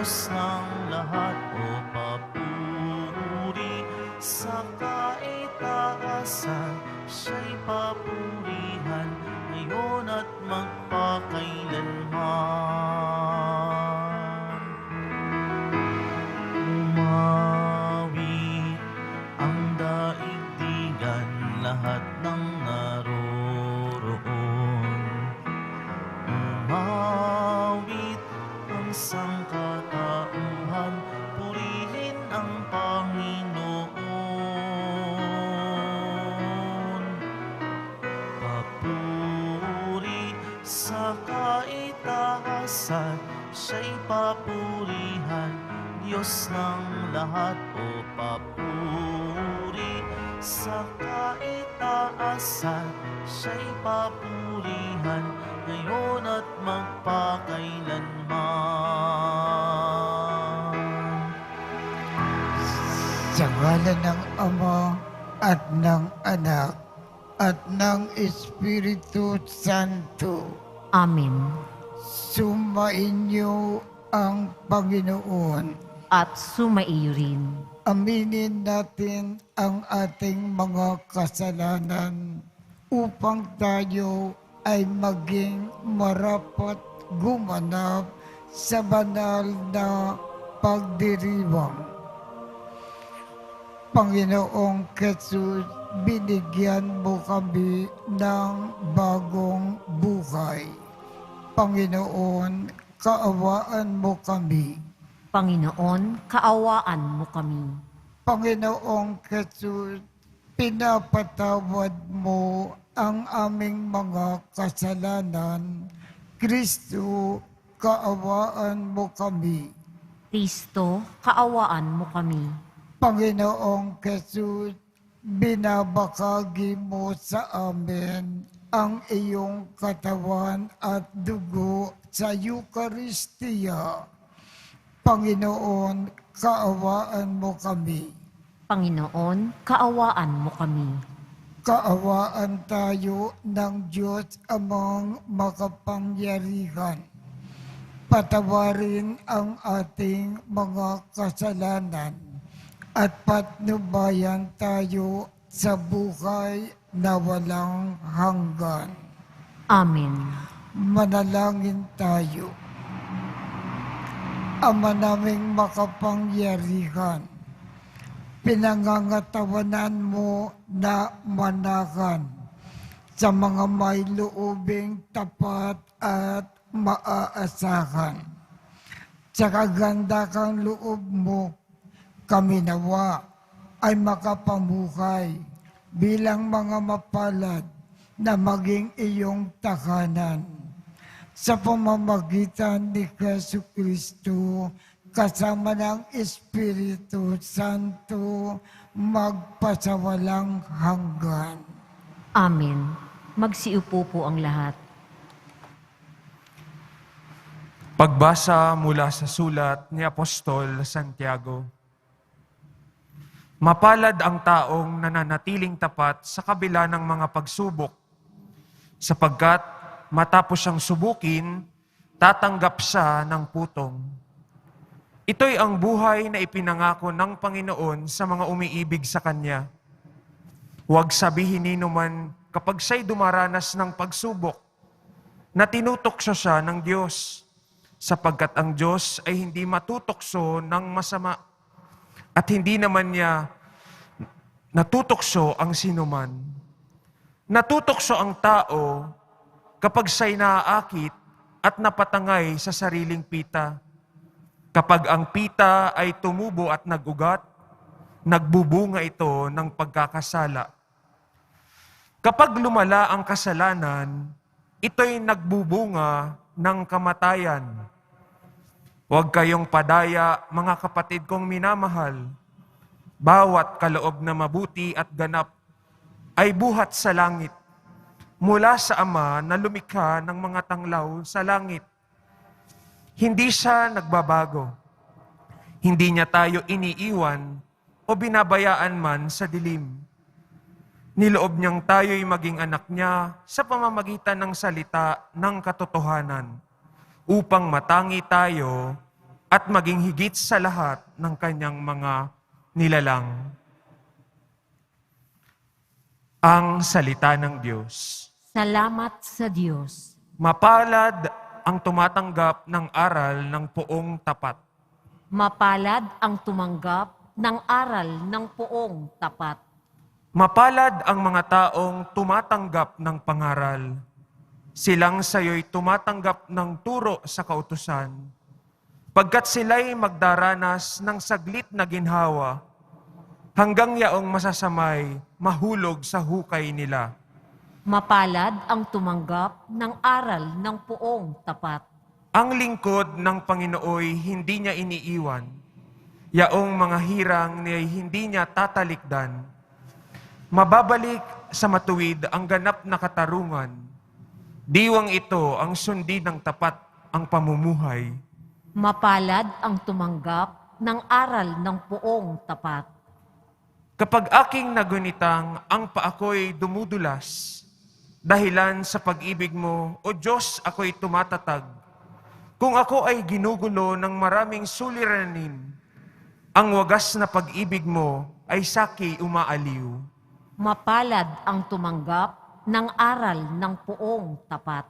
Diyos ng lahat, o papuri sa kaitaasan, siya'y papurihan ngayon at magpakailanman. Umawit ang daigdigan, lahat ng naroroon. Umawit ang sangkatauhan, purihin ang Panginoon. Papuri sa kaitaasan, siya'y papurihan, Diyos ng lahat, o papuri sa kaitaasan, siya'y papurihan ngayon at magpakailanman. Sa ngalan ng Ama at ng Anak at ng Espiritu Santo, Amen. sumainyo ang Panginoon. At sumaiyo rin. Aminin natin ang ating mga kasalanan upang tayo ay maging marapat gumanap sa banal na pagdiriwang. Panginoong Jesus, binigyan mo kami ng bagong buhay. Panginoon, kaawaan mo kami. Panginoon, kaawaan mo kami. Panginoong Jesus, pinapatawad mo ang aming mga kasalanan. Kristo, kaawaan mo kami. Kristo, kaawaan mo kami. Panginoong Jesus, binabakagi mo sa amin ang iyong katawan at dugo sa Eucharistia. Panginoon, kaawaan mo kami. Panginoon, kaawaan mo kami. Kaawaan tayo ng Diyos amang makapangyarihan. Patawarin ang ating mga kasalanan at patnubayan tayo sa buhay na walang hanggan. Amen. Manalangin tayo. Ama naming makapangyarihan, pinangangatawanan mo na manakan sa mga may loobing tapat at maaasahan. Sa kaganda kang loob mo, kami nawa ay makapamuhay bilang mga mapalad na maging iyong tahanan. Sa pamamagitan ni Jesucristo, kasama ng Espiritu Santo, magpasawalang hanggan. Amen. Magsiupo po ang lahat. Pagbasa mula sa sulat ni Apostol Santiago. Mapalad ang taong nananatiling tapat sa kabila ng mga pagsubok, sapagkat matapos siyang subukin, tatanggap siya ng putong. Ito'y ang buhay na ipinangako ng Panginoon sa mga umiibig sa Kanya. Huwag sabihin ni numan kapag siya'y dumaranas ng pagsubok na tinutokso siya ng Diyos, sapagkat ang Diyos ay hindi matutokso ng masama at hindi naman niya natutokso ang sinuman. Natutokso ang tao kapag siya'y naaakit at napatangay sa sariling pita. Kapag ang pita ay tumubo at nagugat, nagbubunga ito ng pagkakasala. Kapag lumala ang kasalanan, ito'y nagbubunga ng kamatayan. Huwag kayong padaya, mga kapatid kong minamahal. Bawat kaloob na mabuti at ganap ay buhat sa langit, mula sa Ama na lumikha ng mga tanglaw sa langit. Hindi siya nagbabago. Hindi niya tayo iniiwan o binabayaan man sa dilim. Niloob niyang tayo'y maging anak niya sa pamamagitan ng salita ng katotohanan, upang matangi tayo at maging higit sa lahat ng kanyang mga nilalang. Ang salita ng Diyos. Salamat sa Diyos. Mapalad ang tumatanggap ng aral ng poong tapat. Mapalad ang tumanggap ng aral ng poong tapat. Mapalad ang mga taong tumatanggap ng pangaral. Silang sayo'y tumatanggap ng turo sa kautusan, pagkat sila'y magdaranas ng saglit na ginhawa, hanggang yaong masasamay mahulog sa hukay nila. Mapalad ang tumanggap ng aral ng poong tapat. Ang lingkod ng Panginooy hindi niya iniiwan, yaong mga hirang niya'y hindi niya tatalikdan. Mababalik sa matuwid ang ganap na katarungan. Diwang ito ang sundin ng tapat ang pamumuhay. Mapalad ang tumanggap ng aral ng poong tapat. Kapag aking nagunitang ang paako'y dumudulas, dahilan sa pag-ibig mo, O Diyos, ako'y tumatatag. Kung ako ay ginugulo ng maraming suliranin, ang wagas na pag-ibig mo ay saki umaaliw. Mapalad ang tumanggap ng aral ng poong tapat.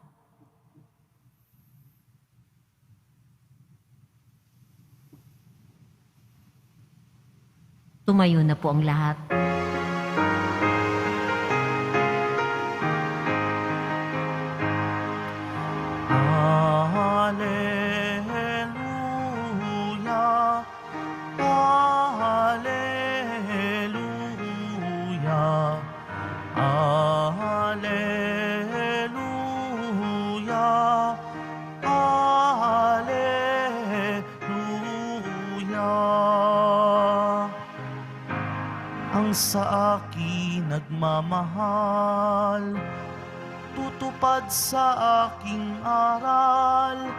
Tumayo na po ang lahat. Hallelujah, Hallelujah, Hallelujah, Hallelujah. Ang sa akin nagmamahal, tutupad sa aking aral,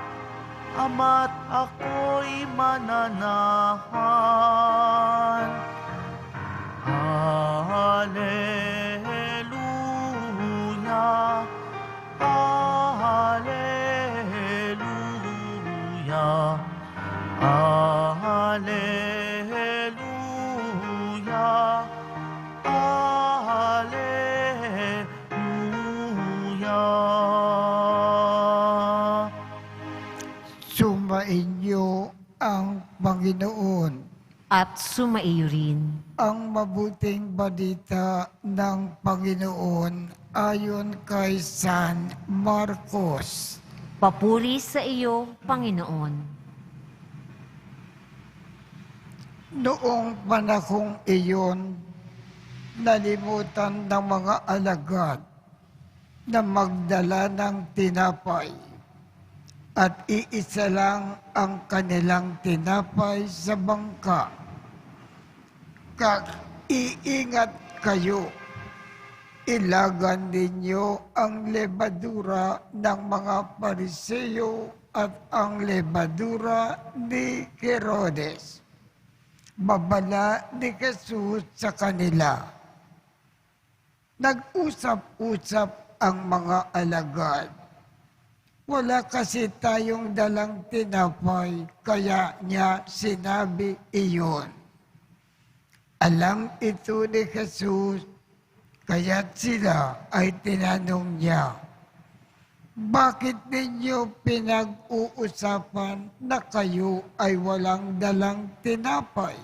ama't ako'y mananahan. Hallelujah, Hallelujah, Hallelujah, Hallelujah. Sumainyo ang Panginoon. At sumaiyo rin. Ang mabuting balita ng Panginoon ayon kay San Marcos. Papuri sa iyo, Panginoon. Noong panahong iyon, nalimutan ng mga alagad na magdala ng tinapay at iisa lang ang kanilang tinapay sa bangka. Iingat kayo, ilagan ninyo ang lebadura ng mga Pariseo at ang lebadura ni Herodes. Babala ni Jesus sa kanila. Nag-usap-usap ang mga alagad. Wala kasi tayong dalang tinapay, kaya niya sinabi iyon. Alam ito ni Jesus, kaya sila ay tinanong niya, bakit ninyo pinag-uusapan na kayo ay walang dalang tinapay?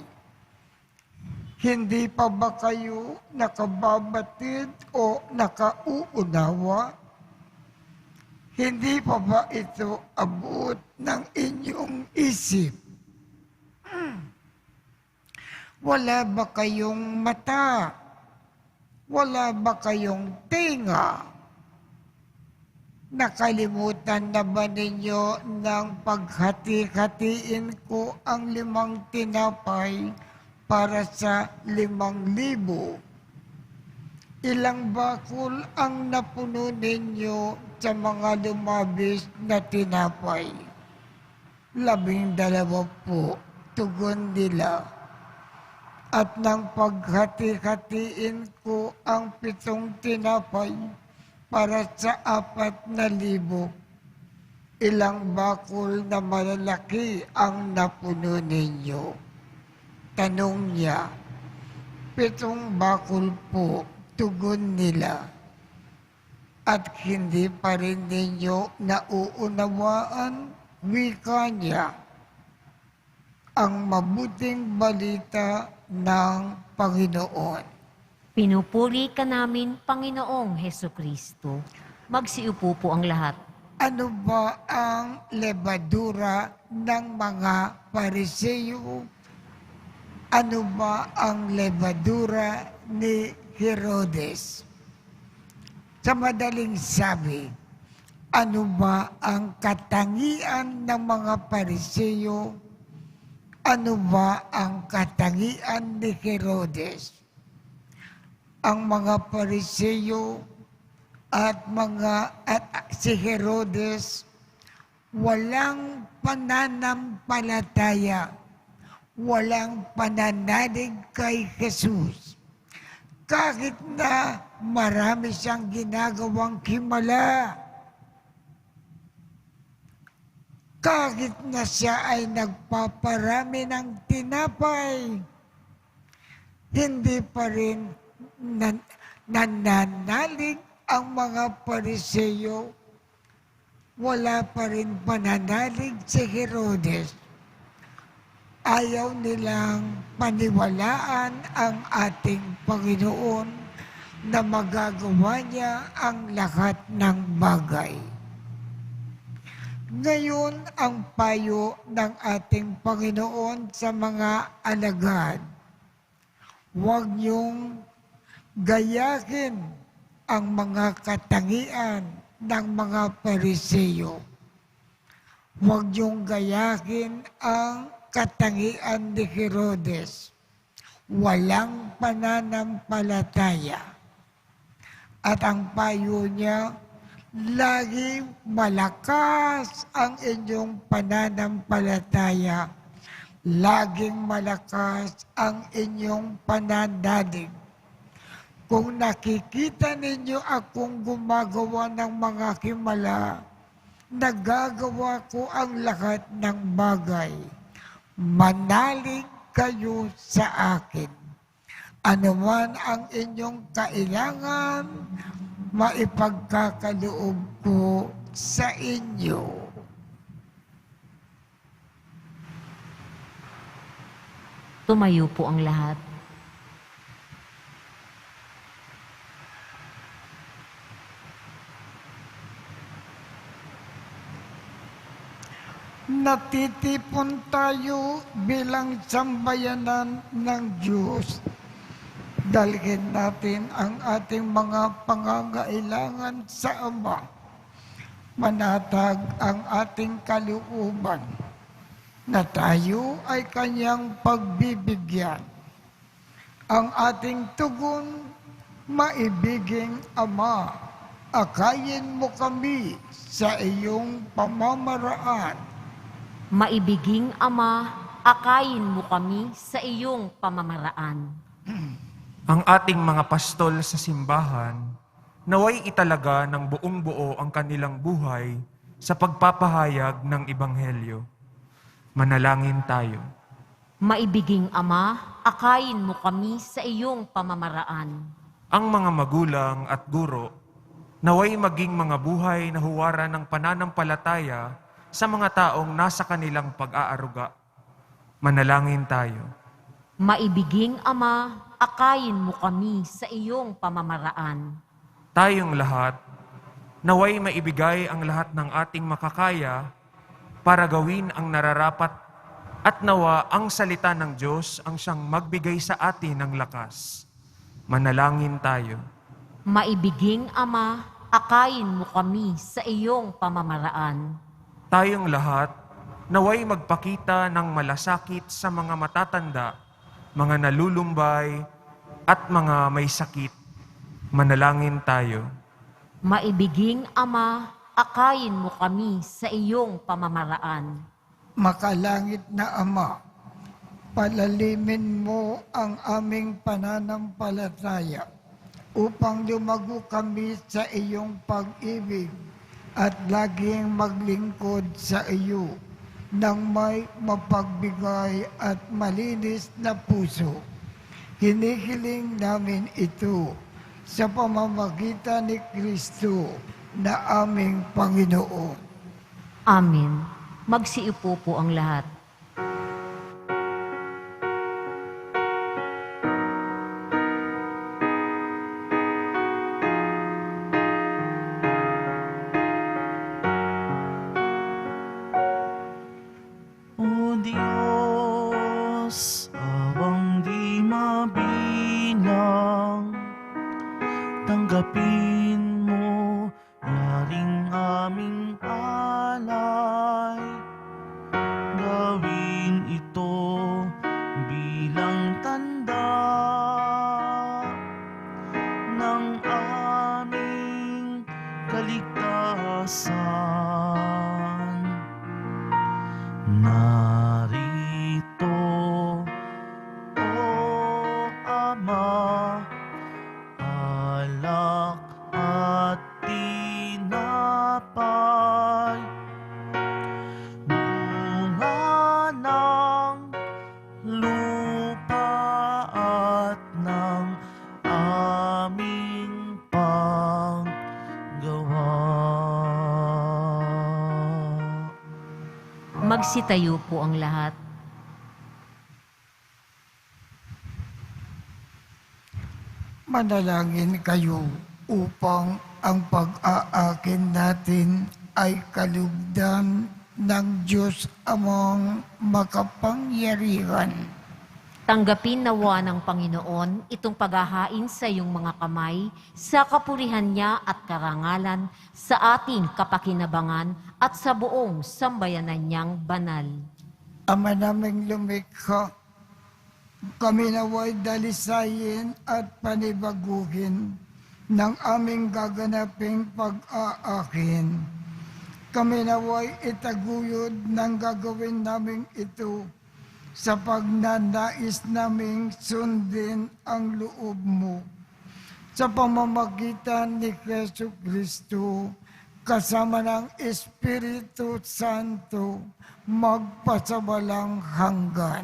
Hindi pa ba kayo nakababatid o nakauunawa? Hindi pa ba ito abot ng inyong isip? Wala ba kayong mata? Wala ba kayong tenga? Nakalimutan na ba ninyo nang paghati-hatiin ko ang 5 tinapay para sa 5,000? Ilang bakul ang napuno ninyo sa mga lumabis na tinapay? 12 po, tugon nila. At nang paghati-hatiin ko ang 7 tinapay para sa 4,000, Ilang bakul na malalaki ang napuno ninyo? Tanong niya. 7 bakul po, tugon nila. At hindi pa rin ninyo nauunawaan, wika niya, ang mabuting balita ng Panginoon. Pinupuri ka namin, Panginoong Hesukristo. Magsiupo po ang lahat. Ano ba ang lebadura ng mga Pariseo? Ano ba ang lebadura ni Herodes? Sa madaling sabi, ano ba ang katangian ng mga Pariseo? Ano ba ang katangian ni Herodes? Ang mga Pariseo at si Herodes walang pananampalataya, walang pananalig kay Jesus. Kahit na marami siyang ginagawang himala, kahit na siya ay nagpaparami ng tinapay, hindi pa rin nananalig ang mga Pariseo. Wala pa rin pananalig si Herodes. Ayaw nilang paniwalaan ang ating Panginoon na magagawa niya ang lahat ng bagay. Ngayon ang payo ng ating Panginoon sa mga alagad. Huwag niyong gayahin ang mga katangian ng mga Pariseo. Huwag niyong gayahin ang katangian ni Herodes. Walang pananampalataya. At ang payo niya, lagi malakas ang inyong pananampalataya. Laging malakas ang inyong pananalig. Kung nakikita ninyo akong gumagawa ng mga himala, nagagawa ko ang lahat ng bagay. Manalig kayo sa akin. Ano man ang inyong kailangan, maipagkakaloob ko sa inyo. Tumayo po ang lahat. Natitipon tayo bilang sambayanan ng Diyos. Dalhin natin ang ating mga pangangailangan sa Ama. Manatag ang ating kalooban na tayo ay Kanyang pagbibigyan. Ang ating tugon, maibiging Ama, akayin mo kami sa iyong pamamaraan. Maibiging Ama, akayin mo kami sa iyong pamamaraan. Ang ating mga pastol sa simbahan, naway italaga ng buong buo ang kanilang buhay sa pagpapahayag ng Ebanghelyo. Manalangin tayo. Maibiging Ama, akayin mo kami sa iyong pamamaraan. Ang mga magulang at guro, naway maging mga buhay na huwaran ng pananampalataya sa mga taong nasa kanilang pag-aaruga. Manalangin tayo. Maibiging Ama, akayin mo kami sa iyong pamamaraan. Tayong lahat, naway maibigay ang lahat ng ating makakaya para gawin ang nararapat at nawa ang salita ng Diyos ang siyang magbigay sa atin ng lakas. Manalangin tayo. Maibiging Ama, akayin mo kami sa iyong pamamaraan. Tayong lahat, naway magpakita ng malasakit sa mga matatanda, mga nalulumbay, at mga may sakit. Manalangin tayo. Maibiging Ama, akayin mo kami sa iyong pamamaraan. Makalangit na Ama, palalimin mo ang aming pananampalataya upang lumago kami sa iyong pag-ibig at laging maglingkod sa iyo ng may mapagbigay at malinis na puso. Hinihiling namin ito sa pamamagitan ni Kristo na aming Panginoon. Amen. Magsiupo po ang lahat. O Diyos, awang di mabilang, tanggapin mo yaring aming alay. Gawin ito bilang tanda ng aming kaligtasan. Narito, O Ama, alak at tinapay, bunga ng lupa at ng aming paggawa. Magsitayo po ang lahat. Manalangin kayo upang ang pag-aakin natin ay kalugdan ng Diyos amang makapangyarihan. Tanggapin nawa ng Panginoon itong paghahain sa iyong mga kamay sa kapurihan niya at karangalan sa ating kapakinabangan at sa buong sambayanan niyang banal. Ama naming lumikha, kami naway dalisayin at panibaguhin ng aming gaganaping pag-aakin. Kami naway itaguyod ng gagawin naming ito sa pagnanais naming sundin ang loob mo. Sa pamamagitan ni Jesu Kristo, kasama ng Espiritu Santo, magpasawalang hanggan.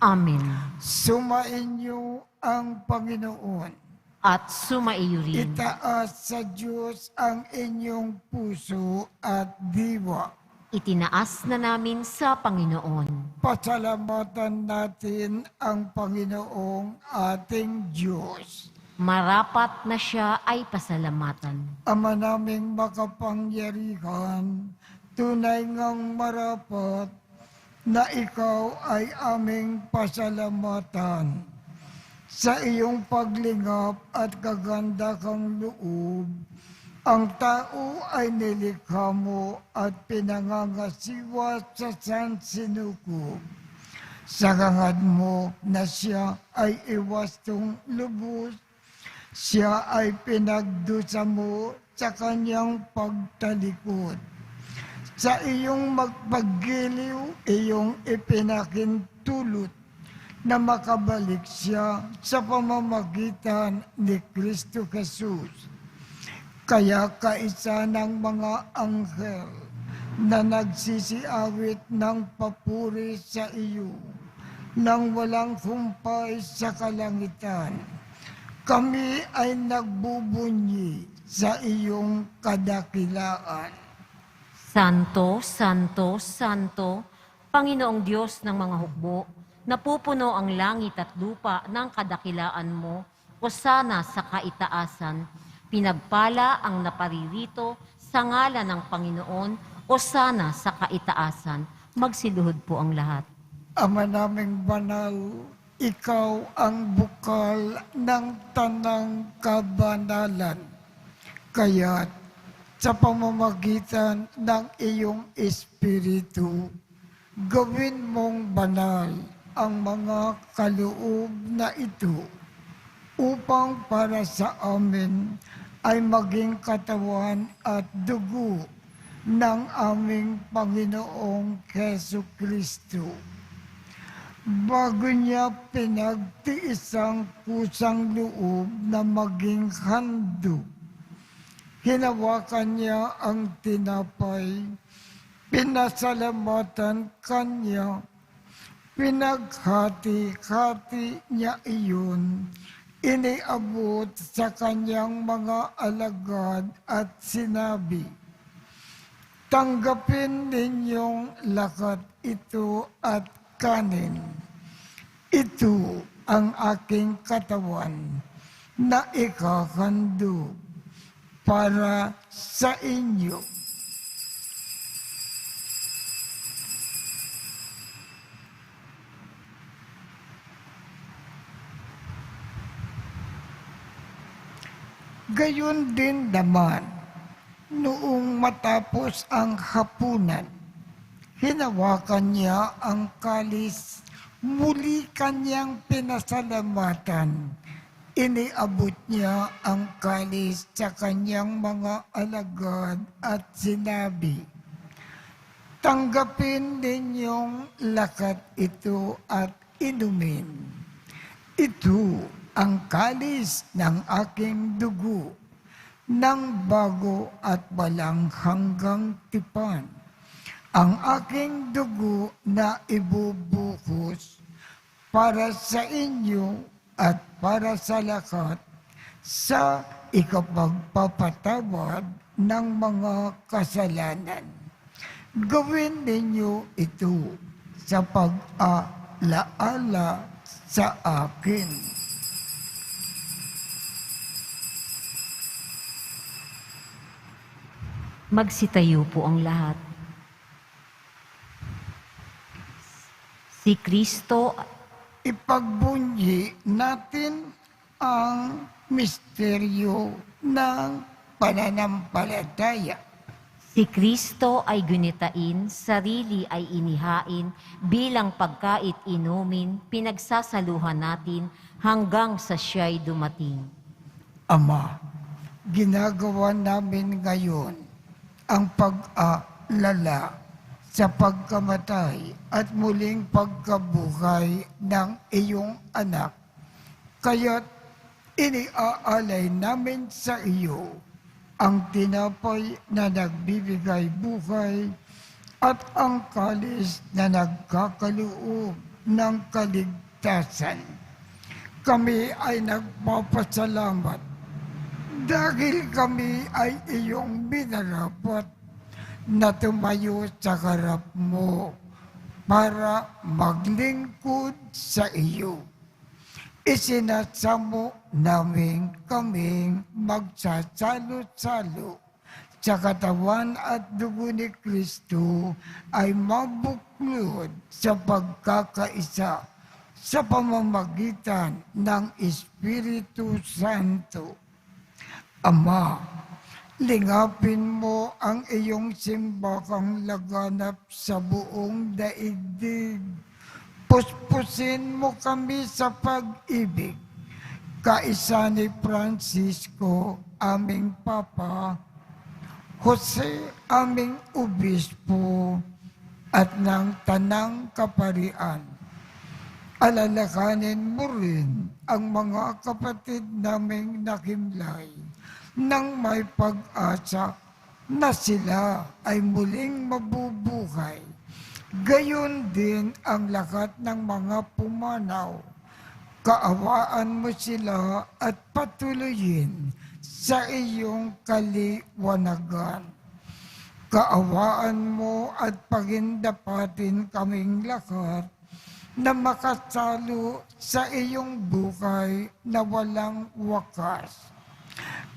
Amen. Sumainyo ang Panginoon. At sumaiyo rin. Itaas sa Diyos ang inyong puso at diwa. Itinaas na namin sa Panginoon. Pasalamatan natin ang Panginoong ating Diyos. Marapat na siya ay pasalamatan. Ama naming makapangyarihan, tunay ngang marapat na ikaw ay aming pasalamatan. Sa iyong paglingap at kaganda kang loob, ang tao ay nilikha mo at pinangangasiwa sa sansinukob. Sa hangad mo na siya ay iwastong lubos, siya ay pinagdusa mo sa kanyang pagtalikod. Sa iyong magpaggiliw, iyong ipinakintulot na makabalik siya sa pamamagitan ni Kristo Jesus. Kaya kaisa ng mga anghel na nagsisiawit ng papuri sa iyo nang walang humpay sa kalangitan, kami ay nagbubunyi sa iyong kadakilaan. Santo, Santo, Santo, Panginoong Diyos ng mga hukbo, napupuno ang langit at lupa ng kadakilaan mo, hosana sa kaitaasan. Pinagpala ang naparirito sa ngalan ng Panginoon, hosana sa kaitaasan. Magsiluhod po ang lahat. Ama naming banal, ikaw ang bukal ng tanang kabanalan. Kaya't sa pamamagitan ng iyong Espiritu, gawin mong banal ang mga kaloob na ito upang para sa amin ay maging katawan at dugo ng aming Panginoong Hesu Kristo. Bago niya pinagtiis ang kusang loob na maging handog, Hinawakan niya ang tinapay, pinasalamatan kanya, pinaghati-hati niya iyon, iniabot sa kanyang mga alagad at sinabi, "Tanggapin ninyong lakat ito at kanin. Ito ang aking katawan na ikahandog para sa inyo." Gayon din naman, noong matapos ang hapunan, hinawakan niya ang kalis, muli kanyang pinasalamatan. Iniabot niya ang kalis sa kanyang mga alagad at sinabi, "Tanggapin ninyong lakat ito at inumin. Ito ang kalis ng aking dugo, ng bago at walang hanggang tipan. Ang aking dugo na ibubuhos para sa inyo at para sa lakat sa ikapagpapatawad ng mga kasalanan. Gawin ninyo ito sa pag-alaala sa akin." Magsitayo po ang lahat. Si Kristo, Ipagbunyi natin ang misteryo ng pananampalataya. si Kristo ay gunitain, sarili ay inihain, bilang pagkait inumin, pinagsasaluhan natin hanggang sa siya'y dumating. Ama, ginagawa namin ngayon ang pag-alala sa pagkamatay at muling pagkabuhay ng iyong anak. Kaya't iniaalay namin sa iyo ang tinapay na nagbibigay buhay at ang kalis na nagkakaloob ng kaligtasan. Kami ay nagpapasalamat dahil kami ay iyong minarapat na tumayo sa harap mo para maglingkod sa iyo. Isinasamo namin kaming magsasalo-salo sa katawan at dugo ni Kristo ay mabuklod sa pagkakaisa sa pamamagitan ng Espiritu Santo. Ama, lingapin mo ang iyong simbakang laganap sa buong daigdig. Puspusin mo kami sa pag-ibig. Kaisa ni Francisco, aming Papa, Jose, aming Obispo, at ng Tanang Kaparian. Alalakanin mo rin ang mga kapatid naming nakimlay nang may pag-asa na sila ay muling mabubuhay. Gayon din ang lahat ng mga pumanaw. Kaawaan mo sila at patuloyin sa iyong kaliwanagan. Kaawaan mo at pagindapatin kaming lahat na makasalo sa iyong buhay na walang wakas.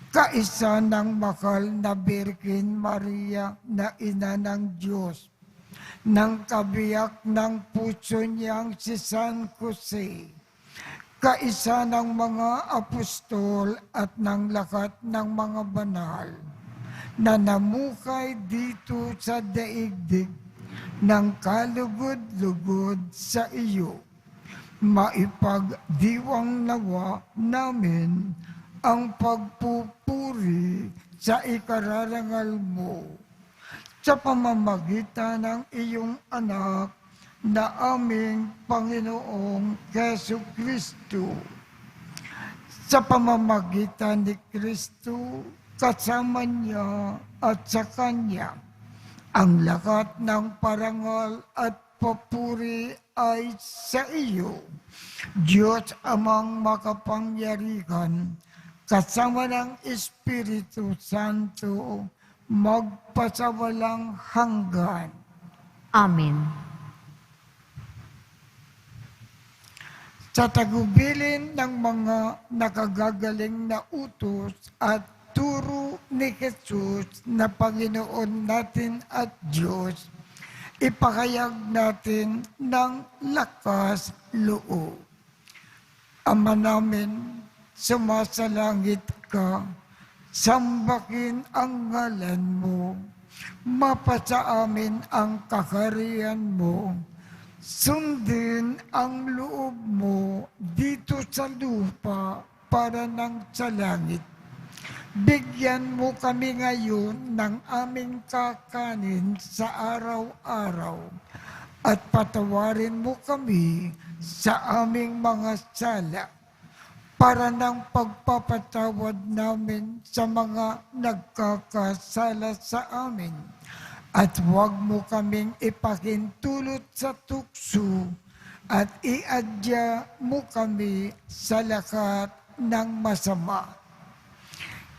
Kaisa ng mahal na Birhen Maria na ina ng Diyos, ng kabiyak ng puso niyang si San Jose, kaisa ng mga apostol at ng lahat ng mga banal na namuhay dito sa daigdig ng kalugod-lugod sa iyo, maipagdiwang nawa namin ang pagpupuri sa ikararangal mo sa pamamagitan ng iyong anak na aming Panginoong Hesu Kristo. Sa pamamagitan ni Kristo, kasama niya at sa Kanya. Ang lahat ng parangal at papuri ay sa iyo, Diyos Amang makapangyarihan, kasama ng Espiritu Santo, magpasawalang hanggan. Amen. Sa tagubilin ng mga nakagagaling na utos at turo ni Jesus na Panginoon natin at Diyos, ipahayag natin ng lakas loob. Ama namin, sumasalangit ka, sambahin ang ngalan mo, mapasa amin ang kaharian mo, sundin ang loob mo dito sa lupa para nang sa langit. Bigyan mo kami ngayon ng aming kakanin sa araw-araw at patawarin mo kami sa aming mga sala para ng pagpapatawad namin sa mga nagkakasala sa amin. At huwag mo kaming ipahintulot sa tukso at iadya mo kami sa lahat ng masama.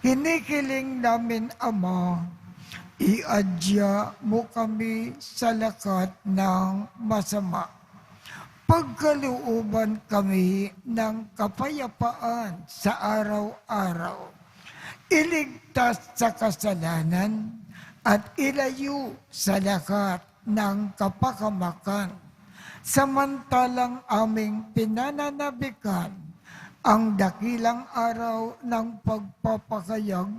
Hinihiling namin, Ama, iadya mo kami sa lahat ng masama. Pagkalooban kami ng kapayapaan sa araw-araw. Iligtas sa kasalanan at ilayo sa lahat ng kapakamakan. Samantalang aming pinananabikan ang dakilang araw ng pagpapakayag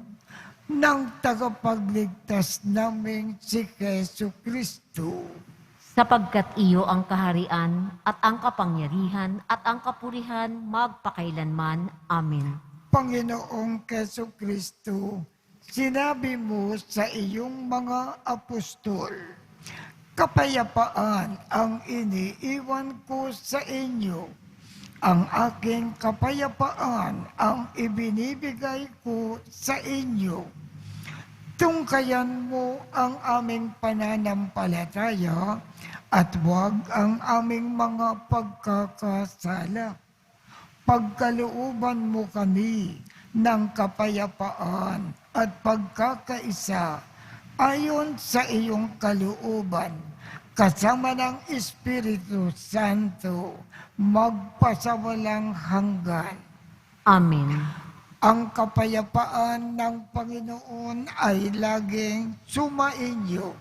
ng tagapagligtas naming si Jesu Kristo. Sapagkat iyo ang kaharian at ang kapangyarihan at ang kapurihan magpakailanman. Amen. Panginoong Jesu Kristo, sinabi mo sa iyong mga apostol, kapayapaan ang iniiwan ko sa inyo. Ang aking kapayapaan ang ibinibigay ko sa inyo. Tungkayan mo ang aming pananampalataya at huwag ang aming mga pagkakasala. Pagkalooban mo kami ng kapayapaan at pagkakaisa ayon sa iyong kalooban, kasama ng Espiritu Santo, magpasawalang hanggan. Amen. Ang kapayapaan ng Panginoon ay laging sumainyo.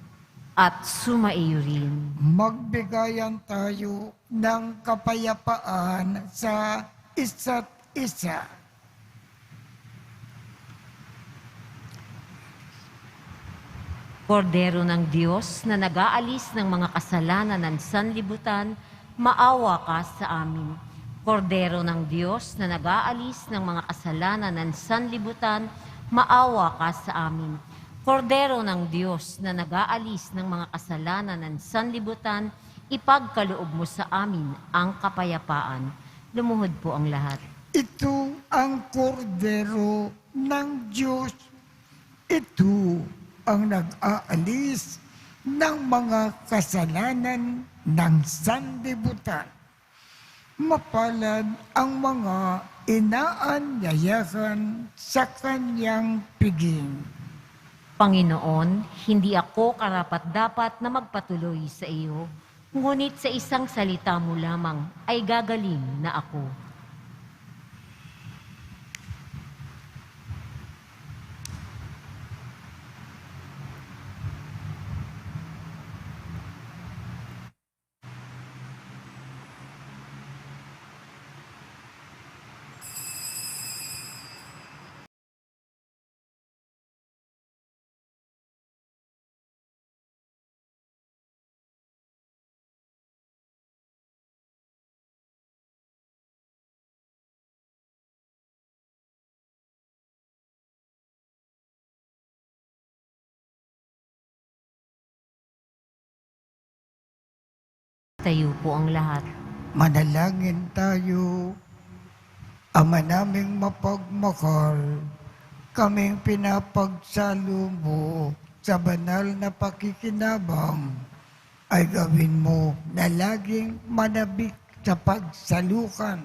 At sumaiyo rin. Magbigayan tayo ng kapayapaan sa isa't isa. Kordero ng Diyos na nag-aalis ng mga kasalanan ng sanlibutan, maawa ka sa amin. Kordero ng Diyos na nag-aalis ng mga kasalanan ng sanlibutan, maawa ka sa amin. Kordero ng Diyos na nag-aalis ng mga kasalanan ng sanlibutan, ipagkaloob mo sa amin ang kapayapaan. Lumuhod po ang lahat. Ito ang kordero ng Diyos. Ito ang nag-aalis ng mga kasalanan ng sanlibutan. Mapalad ang mga inaanyayahan sa kanyang piging. Panginoon, hindi ako karapat-dapat na magpatuloy sa iyo, ngunit sa isang salita mo lamang ay gagaling na ako. Tayo po ang lahat. Manalangin tayo. Ama naming mapagmahal, kaming pinapagsalo mo sa banal na pakikinabang, ay gawin mo na laging manabik sa pagsalukan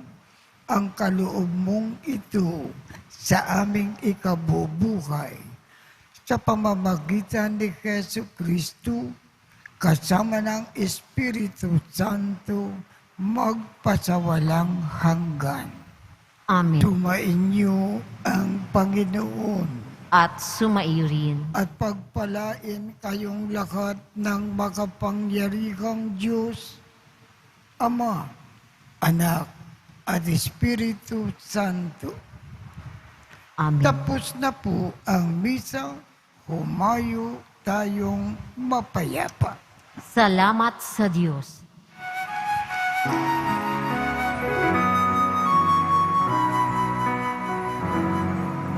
ang kaloob mong ito sa aming ikabubuhay. Sa pamamagitan ni Jesu Kristo, kasama ng Espiritu Santo, magpasawalang hanggan. Amen. Tumainyo ang Panginoon At sumaiyo rin. at pagpalain kayong lahat ng makapangyarihang Diyos, Ama, Anak, at Espiritu Santo. Amen. Tapos na po ang misa, humayo tayong mapayapa. Salamat sa Diyos.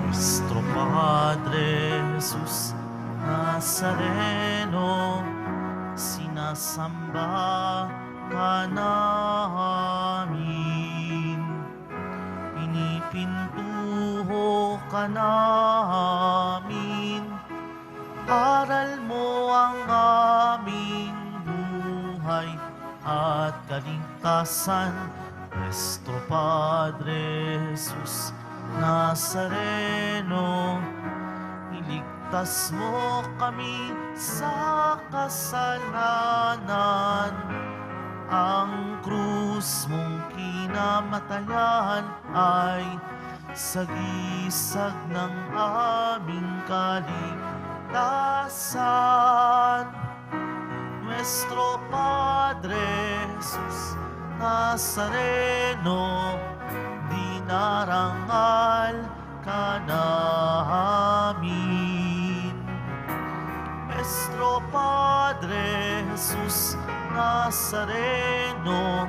Nuestro Padre Jesus Nazareno, sinasamba ka namin. Pinipintuho ka namin. Aral mo ang aming buhay at kaligtasan. Nuestro Padre Jesus Nazareno, iligtas mo kami sa kasalanan. Ang krus mong kinamatayan ay sagisag ng aming kaligtasan. Nuestro Padre Jesus Nazareno, dinarangal ka namin. Nuestro Padre Jesus Nazareno,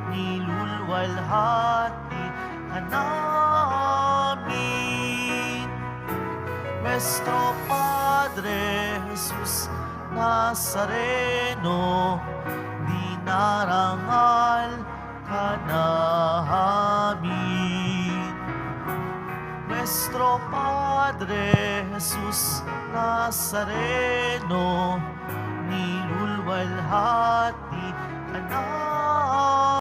nilulwalhati ka namin. Nuestro Padre Jesus Nazareno, dinarangal ka namin. Nuestro Padre Jesus Nazareno, nilulwalhati ka namin.